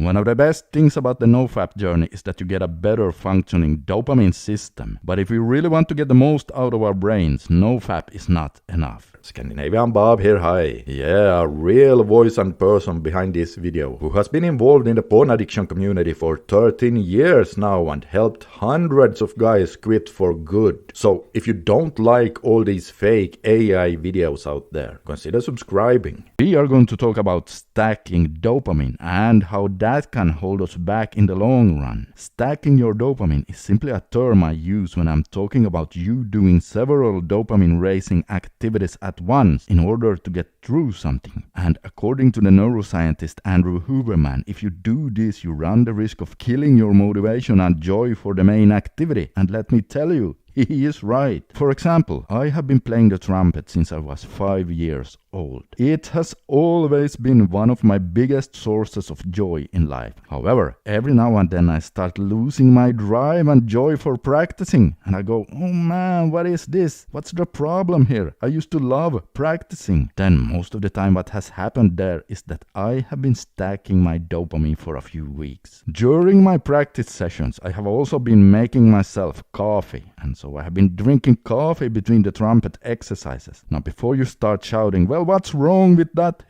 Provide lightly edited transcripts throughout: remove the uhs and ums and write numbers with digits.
One of the best things about the NoFap journey is that you get a better functioning dopamine system. But if we really want to get the most out of our brains, NoFap is not enough. Scandinavian Bob here, hi. Yeah, a real voice and person behind this video, who has been involved in the porn addiction community for 13 years now and helped hundreds of guys quit for good. So if you don't like all these fake AI videos out there, consider subscribing. We are going to talk about stacking dopamine and how that can hold us back in the long run. Stacking your dopamine is simply a term I use when I'm talking about you doing several dopamine-raising activities at once in order to get through something. And according to the neuroscientist Andrew Huberman, if you do this, you run the risk of killing your motivation and joy for the main activity. And let me tell you, he is right. For example, I have been playing the trumpet since I was 5 years old. It has always been one of my biggest sources of joy in life. However, every now and then I start losing my drive and joy for practicing. And I go, oh man, what is this? What's the problem here? I used to love practicing. Then most of the time what has happened there is that I have been stacking my dopamine for a few weeks. During my practice sessions, I have also been making myself coffee. And so I have been drinking coffee between the trumpet exercises. Now before you start shouting, well, what's wrong with that?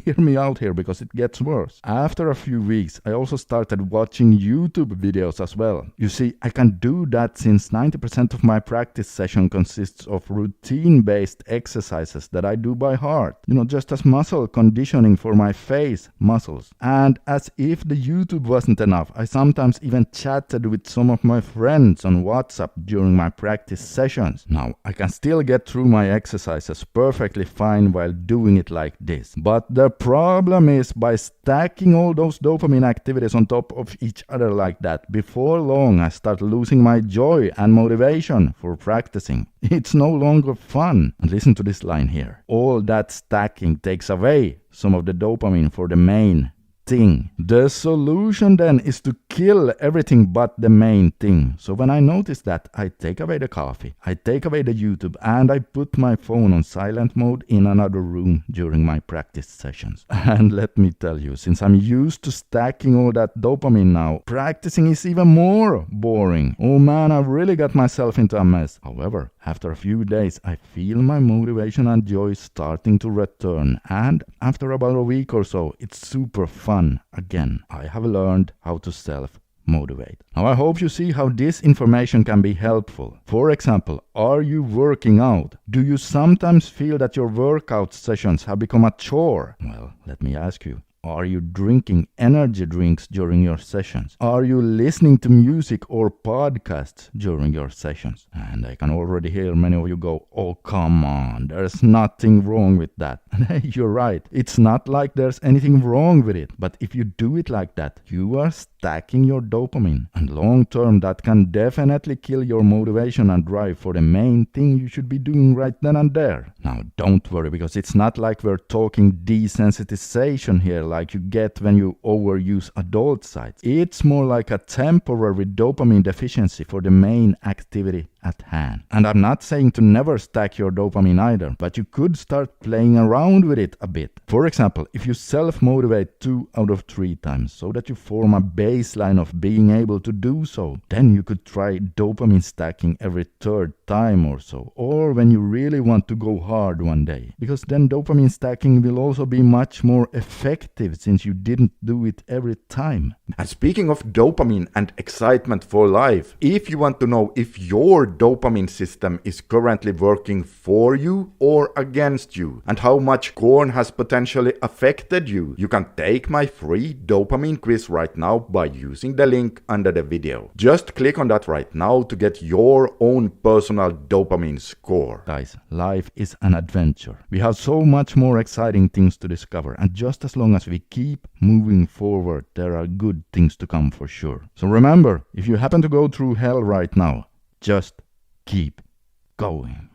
Hear me out here because it gets worse. After a few weeks, I also started watching YouTube videos as well. You see, I can do that since 90% of my practice session consists of routine-based exercises that I do by heart. Just as muscle conditioning for my face muscles. And as if the YouTube wasn't enough, I sometimes even chatted with some of my friends on WhatsApp during my practice sessions. Now, I can still get through my exercises perfectly fine while doing it like this. But the problem is, by stacking all those dopamine activities on top of each other like that, before long I start losing my joy and motivation for practicing. It's no longer fun. And listen to this line here. All that stacking takes away some of the dopamine for the main thing. The solution then is to kill everything but the main thing. So when I notice that, I take away the coffee, I take away the YouTube, and I put my phone on silent mode in another room during my practice sessions. And let me tell you, since I'm used to stacking all that dopamine now, practicing is even more boring. Oh man, I've really got myself into a mess. However, after a few days, I feel my motivation and joy starting to return. And after about a week or so, it's super fun again. I have learned how to self-motivate. Now I hope you see how this information can be helpful. For example, are you working out? Do you sometimes feel that your workout sessions have become a chore? Well, let me ask you. Are you drinking energy drinks during your sessions? Are you listening to music or podcasts during your sessions? And I can already hear many of you go, oh, come on, there's nothing wrong with that. And hey, you're right. It's not like there's anything wrong with it. But if you do it like that, you are stacking your dopamine. And long term, that can definitely kill your motivation and drive for the main thing you should be doing right then and there. Now, don't worry, because it's not like we're talking desensitization here, like you get when you overuse adult sites. It's more like a temporary dopamine deficiency for the main activity at hand. And I'm not saying to never stack your dopamine either, but you could start playing around with it a bit. For example, if you self-motivate 2 out of 3 times so that you form a baseline of being able to do so, then you could try dopamine stacking every 3rd time or so, or when you really want to go hard one day, because then dopamine stacking will also be much more effective since you didn't do it every time. And speaking of dopamine and excitement for life, if you want to know if your dopamine system is currently working for you or against you, and how much corn has potentially affected you, you can take my free dopamine quiz right now by using the link under the video. Just click on that right now to get your own personal dopamine score. Guys, life is an adventure. We have so much more exciting things to discover, and just as long as we keep moving forward, there are good things to come for sure. So remember, if you happen to go through hell right now, just keep going.